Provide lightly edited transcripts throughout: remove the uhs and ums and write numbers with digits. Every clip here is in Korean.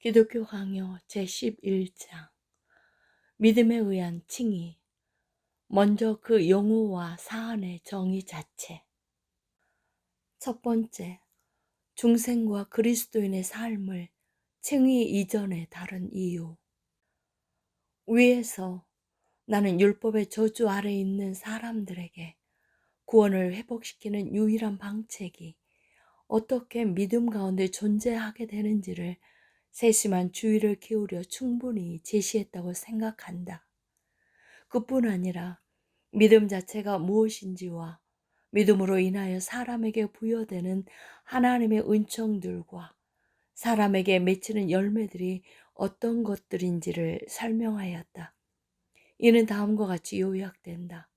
기독교 강요 제11장 믿음에 의한 칭의. 먼저 그 용어와 사안의 정의 자체. 첫 번째, 중생과 그리스도인의 삶을 칭의 이전에 다룬 이유. 위에서 나는 율법의 저주 아래 있는 사람들에게 구원을 회복시키는 유일한 방책이 어떻게 믿음 가운데 존재하게 되는지를 세심한 주의를 기울여 충분히 제시했다고 생각한다. 그뿐 아니라 믿음 자체가 무엇인지와 믿음으로 인하여 사람에게 부여되는 하나님의 은총들과 사람에게 맺히는 열매들이 어떤 것들인지를 설명하였다. 이는 다음과 같이 요약된다.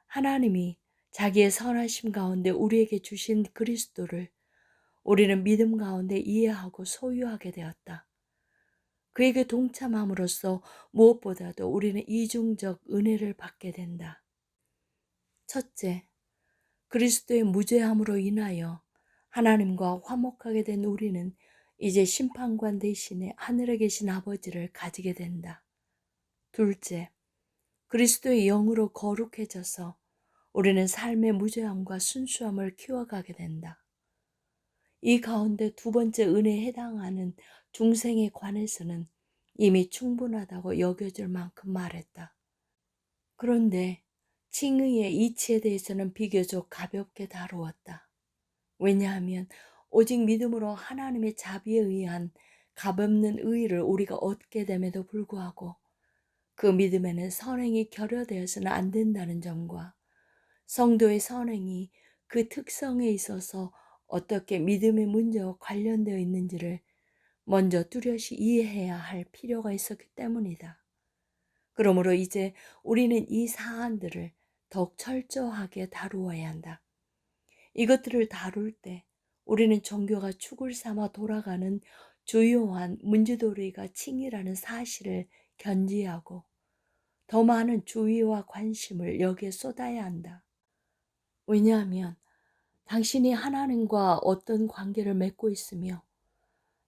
하나님이 자기의 선하심 가운데 우리에게 주신 그리스도를 우리는 믿음 가운데 이해하고 소유하게 되었다. 그에게 동참함으로써 무엇보다도 우리는 이중적 은혜를 받게 된다. 첫째, 그리스도의 무죄함으로 인하여 하나님과 화목하게 된 우리는 이제 심판관 대신에 하늘에 계신 아버지를 가지게 된다. 둘째, 그리스도의 영으로 거룩해져서 우리는 삶의 무죄함과 순수함을 키워가게 된다. 이 가운데 두 번째 은혜에 해당하는 중생에 관해서는 이미 충분하다고 여겨질 만큼 말했다. 그런데 칭의의 이치에 대해서는 비교적 가볍게 다루었다. 왜냐하면 오직 믿음으로 하나님의 자비에 의한 값없는 의의를 우리가 얻게 됨에도 불구하고 그 믿음에는 선행이 결여되어서는 안 된다는 점과 성도의 선행이 그 특성에 있어서 어떻게 믿음의 문제와 관련되어 있는지를 먼저 뚜렷이 이해해야 할 필요가 있었기 때문이다. 그러므로 이제 우리는 이 사안들을 더욱 철저하게 다루어야 한다. 이것들을 다룰 때 우리는 종교가 축을 삼아 돌아가는 주요한 문제돌이가 칭의라는 사실을 견지하고 더 많은 주의와 관심을 여기에 쏟아야 한다. 왜냐하면 당신이 하나님과 어떤 관계를 맺고 있으며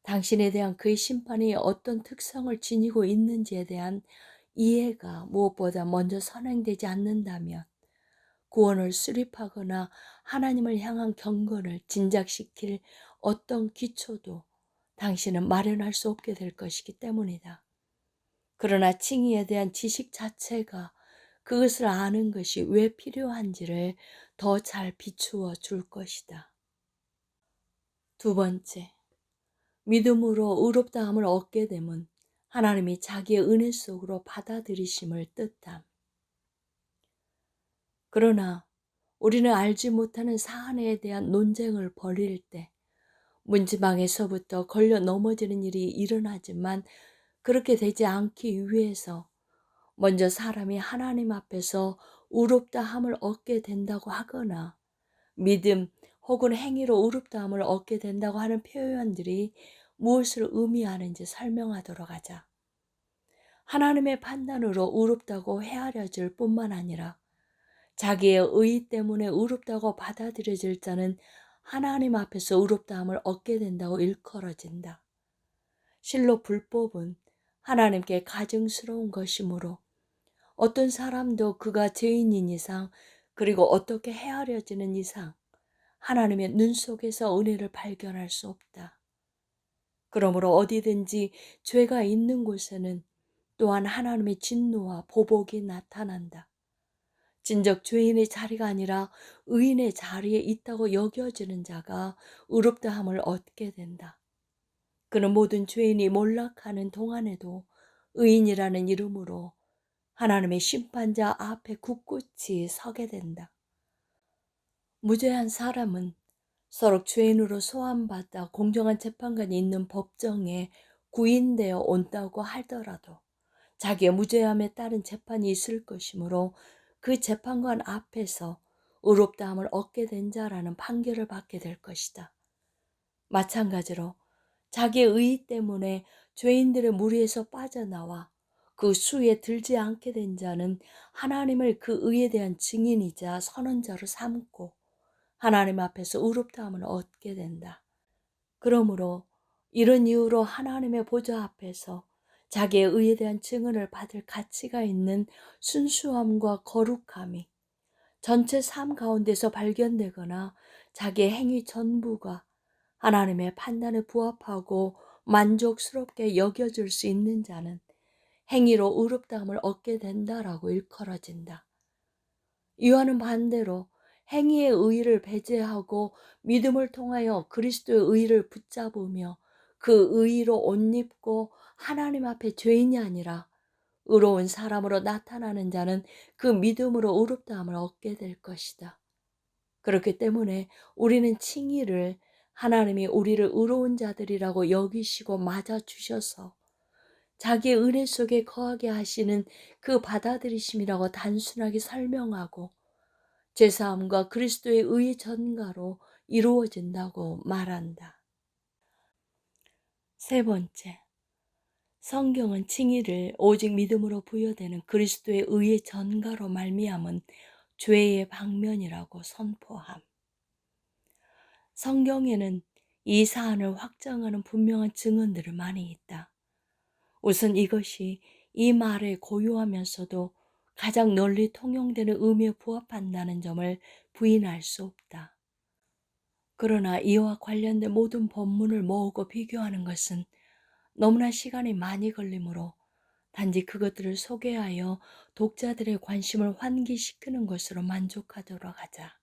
당신에 대한 그의 심판이 어떤 특성을 지니고 있는지에 대한 이해가 무엇보다 먼저 선행되지 않는다면 구원을 수립하거나 하나님을 향한 경건을 진작시킬 어떤 기초도 당신은 마련할 수 없게 될 것이기 때문이다. 그러나 칭의에 대한 지식 자체가 그것을 아는 것이 왜 필요한지를 더 잘 비추어 줄 것이다. 두 번째, 믿음으로 의롭다함을 얻게 됨은 하나님이 자기의 은혜 속으로 받아들이심을 뜻함. 그러나 우리는 알지 못하는 사안에 대한 논쟁을 벌일 때 문지방에서부터 걸려 넘어지는 일이 일어나지만 그렇게 되지 않기 위해서 먼저 사람이 하나님 앞에서 의롭다함을 얻게 된다고 하거나 믿음 혹은 행위로 의롭다함을 얻게 된다고 하는 표현들이 무엇을 의미하는지 설명하도록 하자. 하나님의 판단으로 의롭다고 헤아려질 뿐만 아니라 자기의 의 때문에 의롭다고 받아들여질 자는 하나님 앞에서 의롭다함을 얻게 된다고 일컬어진다. 실로 불법은 하나님께 가증스러운 것이므로 어떤 사람도 그가 죄인인 이상 그리고 어떻게 헤아려지는 이상 하나님의 눈 속에서 은혜를 발견할 수 없다. 그러므로 어디든지 죄가 있는 곳에는 또한 하나님의 진노와 보복이 나타난다. 진정 죄인의 자리가 아니라 의인의 자리에 있다고 여겨지는 자가 의롭다함을 얻게 된다. 그는 모든 죄인이 몰락하는 동안에도 의인이라는 이름으로 하나님의 심판자 앞에 굳굳이 서게 된다. 무죄한 사람은 서로 죄인으로 소환받아 공정한 재판관이 있는 법정에 구인되어 온다고 하더라도 자기의 무죄함에 따른 재판이 있을 것이므로 그 재판관 앞에서 의롭다함을 얻게 된 자라는 판결을 받게 될 것이다. 마찬가지로 자기의 의 때문에 죄인들의 무리에서 빠져나와 그 수에 들지 않게 된 자는 하나님을 그 의에 대한 증인이자 선언자로 삼고 하나님 앞에서 의롭다함을 얻게 된다. 그러므로 이런 이유로 하나님의 보좌 앞에서 자기의 의에 대한 증언을 받을 가치가 있는 순수함과 거룩함이 전체 삶 가운데서 발견되거나 자기의 행위 전부가 하나님의 판단에 부합하고 만족스럽게 여겨질 수 있는 자는 행위로 의롭다함을 얻게 된다라고 일컬어진다. 이와는 반대로 행위의 의의를 배제하고 믿음을 통하여 그리스도의 의의를 붙잡으며 그 의의로 옷 입고 하나님 앞에 죄인이 아니라 의로운 사람으로 나타나는 자는 그 믿음으로 의롭다함을 얻게 될 것이다. 그렇기 때문에 우리는 칭의를 하나님이 우리를 의로운 자들이라고 여기시고 맞아주셔서 자기의 은혜 속에 거하게 하시는 그 받아들이심이라고 단순하게 설명하고 제사함과 그리스도의 의의 전가로 이루어진다고 말한다. 세 번째, 성경은 칭의를 오직 믿음으로 부여되는 그리스도의 의의 전가로 말미암은 죄의 방면이라고 선포함. 성경에는 이 사안을 확정하는 분명한 증언들이 많이 있다. 우선 이것이 이 말에 고유하면서도 가장 널리 통용되는 의미에 부합한다는 점을 부인할 수 없다. 그러나 이와 관련된 모든 본문을 모으고 비교하는 것은 너무나 시간이 많이 걸리므로 단지 그것들을 소개하여 독자들의 관심을 환기시키는 것으로 만족하도록 하자.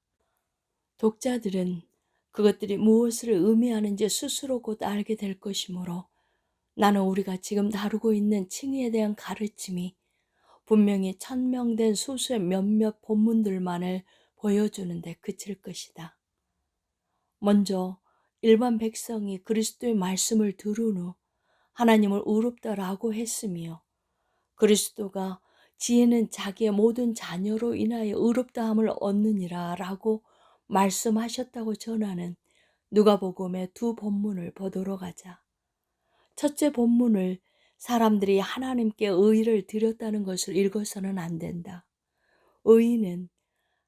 독자들은 그것들이 무엇을 의미하는지 스스로 곧 알게 될 것이므로 나는 우리가 지금 다루고 있는 칭의에 대한 가르침이 분명히 천명된 소수의 몇몇 본문들만을 보여주는 데 그칠 것이다. 먼저 일반 백성이 그리스도의 말씀을 들은 후 하나님을 의롭다라고 했으며 그리스도가 지혜는 자기의 모든 자녀로 인하여 의롭다함을 얻느니라 라고 말씀하셨다고 전하는 누가복음의 두 본문을 보도록 하자. 첫째 본문을 사람들이 하나님께 의의를 드렸다는 것을 읽어서는 안 된다. 의의는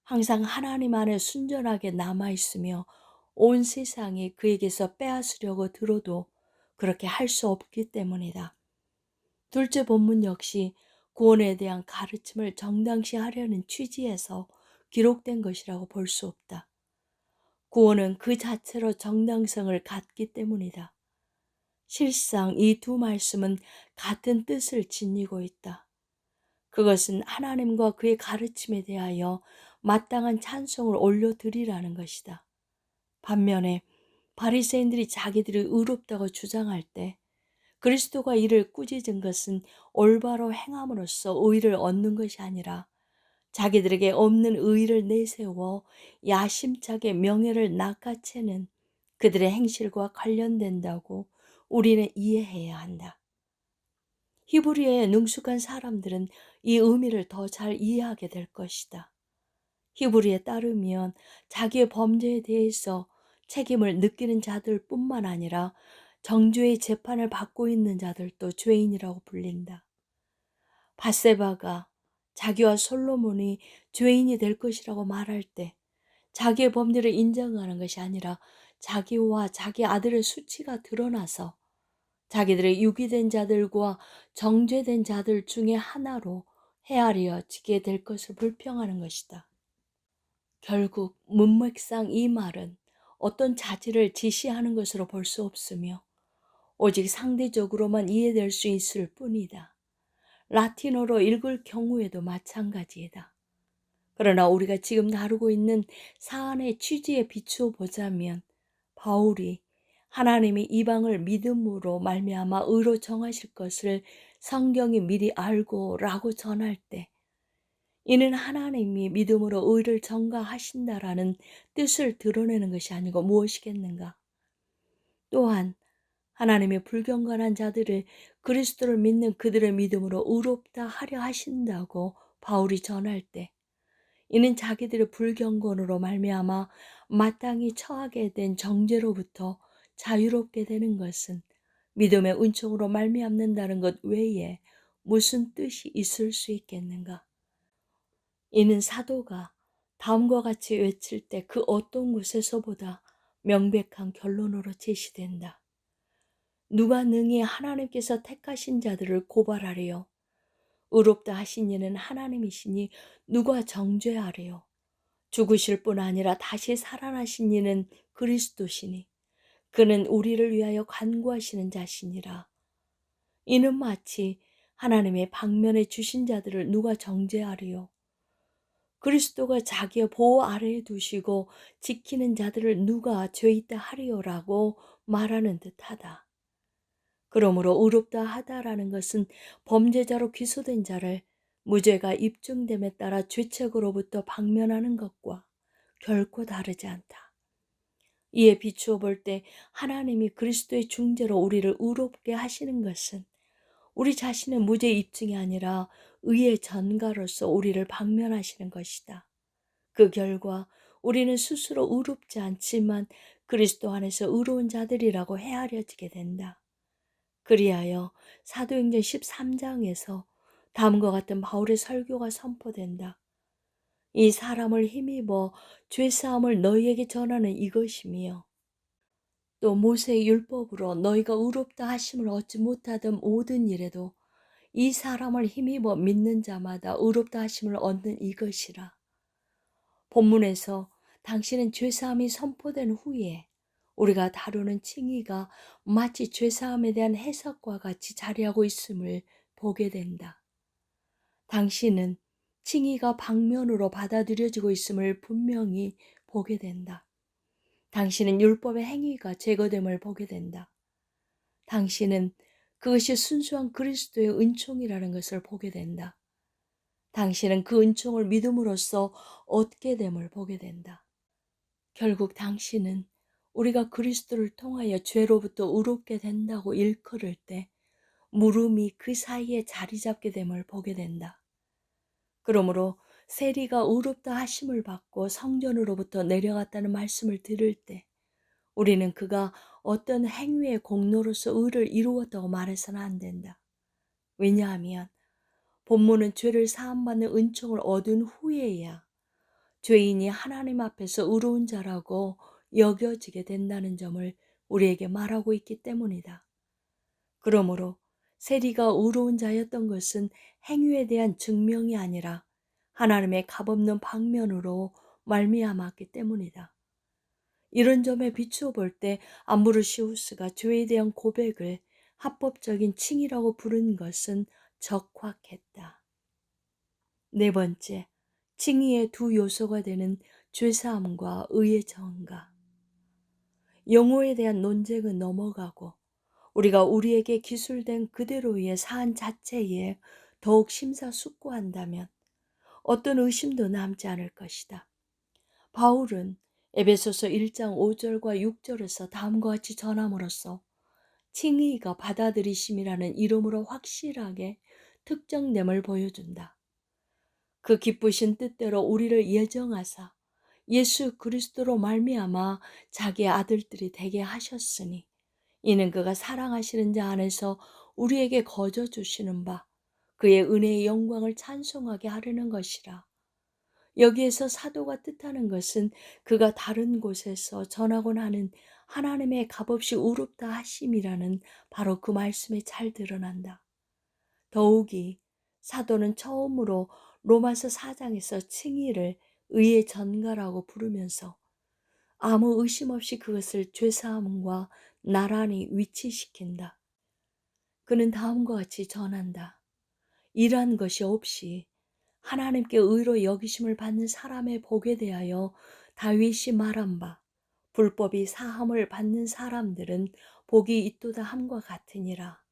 항상 하나님 안에 순전하게 남아있으며 온 세상이 그에게서 빼앗으려고 들어도 그렇게 할 수 없기 때문이다. 둘째 본문 역시 구원에 대한 가르침을 정당시하려는 취지에서 기록된 것이라고 볼 수 없다. 구원은 그 자체로 정당성을 갖기 때문이다. 실상 이 두 말씀은 같은 뜻을 지니고 있다. 그것은 하나님과 그의 가르침에 대하여 마땅한 찬송을 올려드리라는 것이다. 반면에 바리새인들이 자기들이 의롭다고 주장할 때 그리스도가 이를 꾸짖은 것은 올바로 행함으로써 의를 얻는 것이 아니라 자기들에게 없는 의를 내세워 야심차게 명예를 낚아채는 그들의 행실과 관련된다고 우리는 이해해야 한다. 히브리어에 능숙한 사람들은 이 의미를 더 잘 이해하게 될 것이다. 히브리에 따르면 자기의 범죄에 대해서 책임을 느끼는 자들 뿐만 아니라 정죄의 재판을 받고 있는 자들도 죄인이라고 불린다. 밧세바가 자기와 솔로몬이 죄인이 될 것이라고 말할 때 자기의 범죄를 인정하는 것이 아니라 자기와 자기 아들의 수치가 드러나서 자기들의 유기된 자들과 정죄된 자들 중에 하나로 헤아려지게 될 것을 불평하는 것이다. 결국 문맥상 이 말은 어떤 자질을 지시하는 것으로 볼 수 없으며 오직 상대적으로만 이해될 수 있을 뿐이다. 라틴어로 읽을 경우에도 마찬가지이다. 그러나 우리가 지금 다루고 있는 사안의 취지에 비추어 보자면 바울이 하나님이 이방을 믿음으로 말미암아 의로 정하실 것을 성경이 미리 알고 라고 전할 때 이는 하나님이 믿음으로 의를 전가하신다라는 뜻을 드러내는 것이 아니고 무엇이겠는가? 또한 하나님의 불경건한 자들을 그리스도를 믿는 그들의 믿음으로 의롭다 하려 하신다고 바울이 전할 때 이는 자기들의 불경건으로 말미암아 마땅히 처하게 된 정죄로부터 자유롭게 되는 것은 믿음의 은총으로 말미암는다는 것 외에 무슨 뜻이 있을 수 있겠는가? 이는 사도가 다음과 같이 외칠 때 그 어떤 곳에서보다 명백한 결론으로 제시된다. 누가 능히 하나님께서 택하신 자들을 고발하리요? 의롭다 하신 이는 하나님이시니 누가 정죄하리요? 죽으실 뿐 아니라 다시 살아나신 이는 그리스도시니 그는 우리를 위하여 간구하시는 자시니라. 이는 마치 하나님의 방면에 주신 자들을 누가 정죄하리요? 그리스도가 자기의 보호 아래에 두시고 지키는 자들을 누가 죄 있다 하리요라고 말하는 듯하다. 그러므로 의롭다 하다라는 것은 범죄자로 기소된 자를 무죄가 입증됨에 따라 죄책으로부터 방면하는 것과 결코 다르지 않다. 이에 비추어 볼 때 하나님이 그리스도의 중재로 우리를 의롭게 하시는 것은 우리 자신의 무죄 입증이 아니라 의의 전가로서 우리를 방면하시는 것이다. 그 결과 우리는 스스로 의롭지 않지만 그리스도 안에서 의로운 자들이라고 헤아려지게 된다. 그리하여 사도행전 13장에서 다음과 같은 바울의 설교가 선포된다. 이 사람을 힘입어 죄사함을 너희에게 전하는 이것이며 또 모세의 율법으로 너희가 의롭다 하심을 얻지 못하던 모든 일에도 이 사람을 힘입어 믿는 자마다 의롭다 하심을 얻는 이것이라. 본문에서 당신은 죄사함이 선포된 후에 우리가 다루는 칭의가 마치 죄사함에 대한 해석과 같이 자리하고 있음을 보게 된다. 당신은 칭의가 방면으로 받아들여지고 있음을 분명히 보게 된다. 당신은 율법의 행위가 제거됨을 보게 된다. 당신은 그것이 순수한 그리스도의 은총이라는 것을 보게 된다. 당신은 그 은총을 믿음으로써 얻게 됨을 보게 된다. 결국 당신은 우리가 그리스도를 통하여 죄로부터 의롭게 된다고 일컬을 때 물음이 그 사이에 자리 잡게 됨을 보게 된다. 그러므로 세리가 의롭다 하심을 받고 성전으로부터 내려갔다는 말씀을 들을 때 우리는 그가 어떤 행위의 공로로서 의를 이루었다고 말해서는 안 된다. 왜냐하면 본문은 죄를 사함받는 은총을 얻은 후에야 죄인이 하나님 앞에서 의로운 자라고 여겨지게 된다는 점을 우리에게 말하고 있기 때문이다. 그러므로 세리가 의로운 자였던 것은 행위에 대한 증명이 아니라 하나님의 값없는 방면으로 말미암았기 때문이다. 이런 점에 비추어 볼 때 암브로시우스가 죄에 대한 고백을 합법적인 칭의라고 부른 것은 적확했다. 네 번째, 칭의의 두 요소가 되는 죄사함과 의의 전가. 영호에 대한 논쟁은 넘어가고 우리가 우리에게 기술된 그대로의 사안 자체에 더욱 심사숙고한다면 어떤 의심도 남지 않을 것이다. 바울은 에베소서 1장 5절과 6절에서 다음과 같이 전함으로써 칭의가 받아들이심이라는 이름으로 확실하게 특정됨을 보여준다. 그 기쁘신 뜻대로 우리를 예정하사 예수 그리스도로 말미암아 자기의 아들들이 되게 하셨으니 이는 그가 사랑하시는 자 안에서 우리에게 거저 주시는 바 그의 은혜의 영광을 찬송하게 하려는 것이라. 여기에서 사도가 뜻하는 것은 그가 다른 곳에서 전하곤 하는 하나님의 값없이 의롭다 하심이라는 바로 그 말씀에 잘 드러난다. 더욱이 사도는 처음으로 로마서 4장에서 칭의를 의의 전가라고 부르면서 아무 의심 없이 그것을 죄사함과 나란히 위치시킨다. 그는 다음과 같이 전한다. 이러한 것이 없이 하나님께 의로 여기심을 받는 사람의 복에 대하여 다윗이 말한 바 불법이 사함을 받는 사람들은 복이 있도다 함과 같으니라.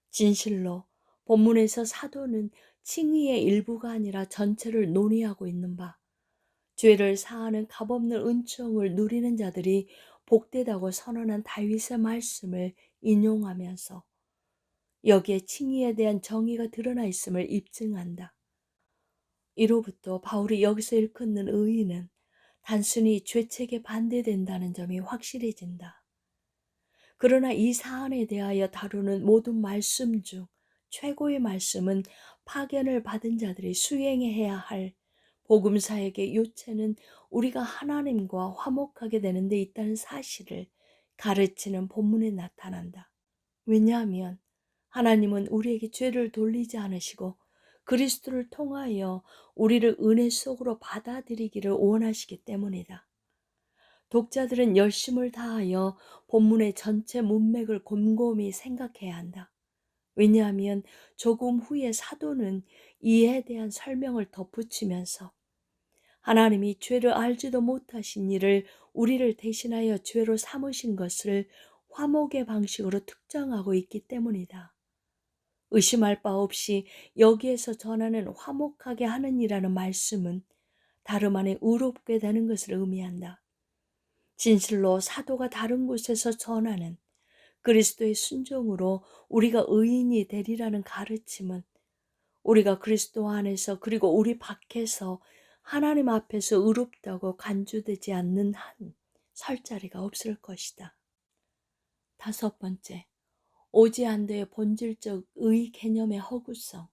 진실로 본문에서 사도는 칭의의 일부가 아니라 전체를 논의하고 있는 바 죄를 사하는 값없는 은총을 누리는 자들이 복되다고 선언한 다윗의 말씀을 인용하면서 여기에 칭의에 대한 정의가 드러나 있음을 입증한다. 이로부터 바울이 여기서 일컫는 의의는 단순히 죄책에 반대된다는 점이 확실해진다. 그러나 이 사안에 대하여 다루는 모든 말씀 중 최고의 말씀은 파견을 받은 자들이 수행해야 할 복음사역의 요체는 우리가 하나님과 화목하게 되는 데 있다는 사실을 가르치는 본문에 나타난다. 왜냐하면 하나님은 우리에게 죄를 돌리지 않으시고 그리스도를 통하여 우리를 은혜 속으로 받아들이기를 원하시기 때문이다. 독자들은 열심을 다하여 본문의 전체 문맥을 곰곰이 생각해야 한다. 왜냐하면 조금 후에 사도는 이에 대한 설명을 덧붙이면서 하나님이 죄를 알지도 못하신 이를 우리를 대신하여 죄로 삼으신 것을 화목의 방식으로 특정하고 있기 때문이다. 의심할 바 없이 여기에서 전하는 화목하게 하는 이라는 말씀은 다름 아닌 의롭게 되는 것을 의미한다. 진실로 사도가 다른 곳에서 전하는 그리스도의 순종으로 우리가 의인이 되리라는 가르침은 우리가 그리스도 안에서 그리고 우리 밖에서 하나님 앞에서 의롭다고 간주되지 않는 한 설 자리가 없을 것이다. 다섯 번째, 오지 안도의 본질적 의 개념의 허구성.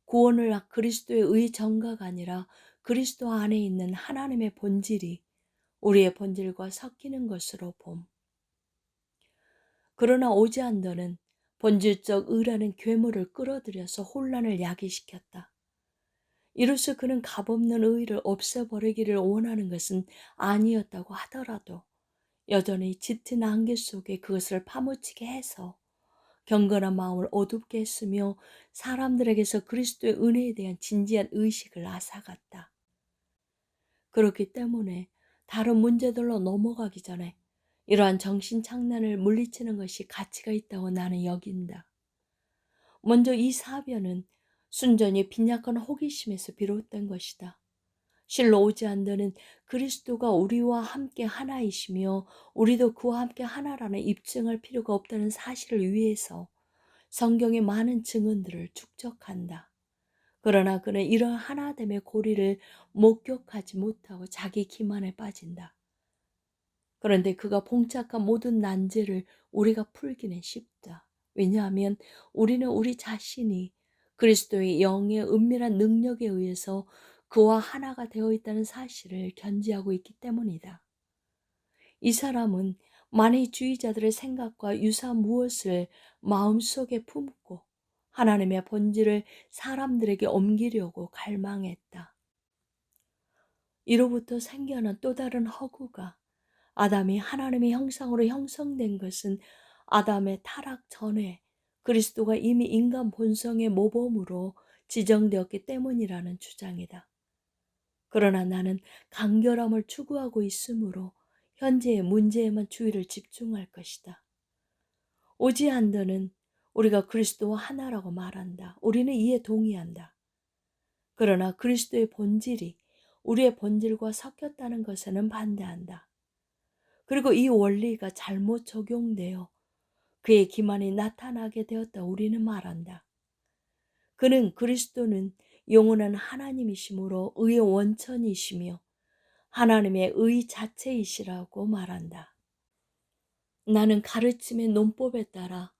구원을 그리스도의 의 정가가 아니라 그리스도 안에 있는 하나님의 본질이 우리의 본질과 섞이는 것으로 봄. 그러나 오지 안도는 본질적 의라는 괴물을 끌어들여서 혼란을 야기시켰다. 이로써 그는 값없는 의를 없애버리기를 원하는 것은 아니었다고 하더라도 여전히 짙은 안개 속에 그것을 파묻히게 해서 경건한 마음을 어둡게 했으며 사람들에게서 그리스도의 은혜에 대한 진지한 의식을 앗아갔다. 그렇기 때문에 다른 문제들로 넘어가기 전에 이러한 정신착란을 물리치는 것이 가치가 있다고 나는 여긴다. 먼저 이 사변은 순전히 빈약한 호기심에서 비롯된 것이다. 실로 오지 안도는 그리스도가 우리와 함께 하나이시며 우리도 그와 함께 하나라는 입증할 필요가 없다는 사실을 위해서 성경의 많은 증언들을 축적한다. 그러나 그는 이런 하나됨의 고리를 목격하지 못하고 자기 기만에 빠진다. 그런데 그가 봉착한 모든 난제를 우리가 풀기는 쉽다. 왜냐하면 우리는 우리 자신이 그리스도의 영의 은밀한 능력에 의해서 그와 하나가 되어 있다는 사실을 견지하고 있기 때문이다. 이 사람은 만의주의자들의 생각과 유사한 무엇을 마음속에 품고 하나님의 본질을 사람들에게 옮기려고 갈망했다. 이로부터 생겨난 또 다른 허구가 아담이 하나님의 형상으로 형성된 것은 아담의 타락 전에 그리스도가 이미 인간 본성의 모범으로 지정되었기 때문이라는 주장이다. 그러나 나는 간결함을 추구하고 있으므로 현재의 문제에만 주의를 집중할 것이다. 오지 안도는 우리가 그리스도와 하나라고 말한다. 우리는 이에 동의한다. 그러나 그리스도의 본질이 우리의 본질과 섞였다는 것에는 반대한다. 그리고 이 원리가 잘못 적용되어 그의 기만이 나타나게 되었다 우리는 말한다. 그는 그리스도는 영원한 하나님이시므로 의의 원천이시며 하나님의 의 자체이시라고 말한다. 나는 가르침의 논법에 따라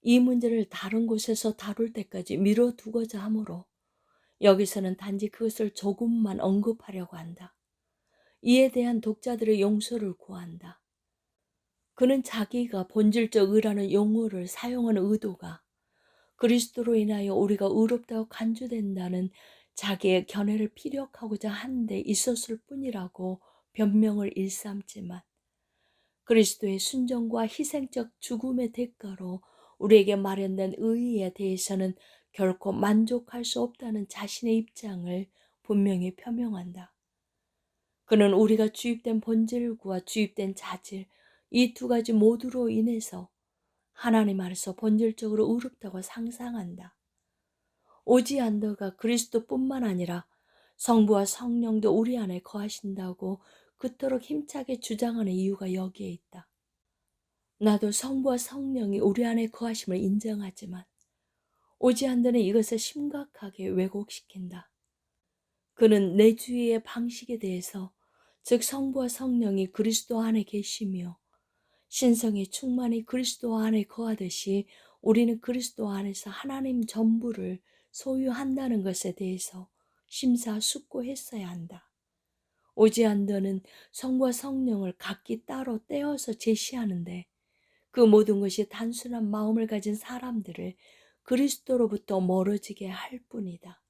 이 문제를 다른 곳에서 다룰 때까지 미뤄두고자 하므로 여기서는 단지 그것을 조금만 언급하려고 한다. 이에 대한 독자들의 용서를 구한다. 그는 자기가 본질적 의라는 용어를 사용하는 의도가 그리스도로 인하여 우리가 의롭다고 간주된다는 자기의 견해를 피력하고자 한 데 있었을 뿐이라고 변명을 일삼지만 그리스도의 순종과 희생적 죽음의 대가로 우리에게 마련된 의에 대해서는 결코 만족할 수 없다는 자신의 입장을 분명히 표명한다. 그는 우리가 주입된 본질과 주입된 자질, 이 두 가지 모두로 인해서 하나님 안에서 본질적으로 의롭다고 상상한다. 오지 안도가 그리스도뿐만 아니라 성부와 성령도 우리 안에 거하신다고 그토록 힘차게 주장하는 이유가 여기에 있다. 나도 성부와 성령이 우리 안에 거하심을 인정하지만 오지 안도는 이것을 심각하게 왜곡시킨다. 그는 내주의의 방식에 대해서 즉 성부와 성령이 그리스도 안에 계시며 신성의 충만이 그리스도 안에 거하듯이 우리는 그리스도 안에서 하나님 전부를 소유한다는 것에 대해서 심사숙고했어야 한다. 오지 안도는 성부와 성령을 각기 따로 떼어서 제시하는데 그 모든 것이 단순한 마음을 가진 사람들을 그리스도로부터 멀어지게 할 뿐이다.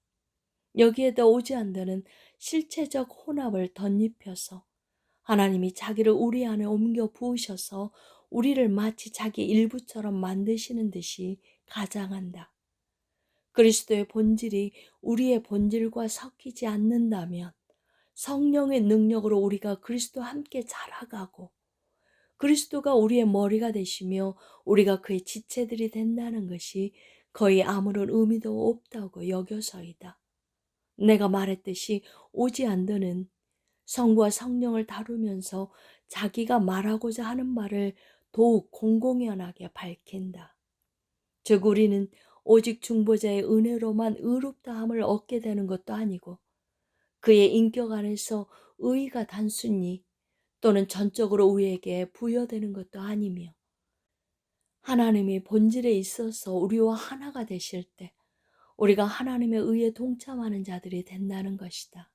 여기에다 오지 않는 실체적 혼합을 덧입혀서 하나님이 자기를 우리 안에 옮겨 부으셔서 우리를 마치 자기 일부처럼 만드시는 듯이 가장한다. 그리스도의 본질이 우리의 본질과 섞이지 않는다면 성령의 능력으로 우리가 그리스도와 함께 자라가고 그리스도가 우리의 머리가 되시며 우리가 그의 지체들이 된다는 것이 거의 아무런 의미도 없다고 여겨서이다. 내가 말했듯이 오지 않는 성부와 성령을 다루면서 자기가 말하고자 하는 말을 더욱 공공연하게 밝힌다. 즉 우리는 오직 중보자의 은혜로만 의롭다함을 얻게 되는 것도 아니고 그의 인격 안에서 의의가 단순히 또는 전적으로 우리에게 부여되는 것도 아니며 하나님이 본질에 있어서 우리와 하나가 되실 때 우리가 하나님의 의에 동참하는 자들이 된다는 것이다.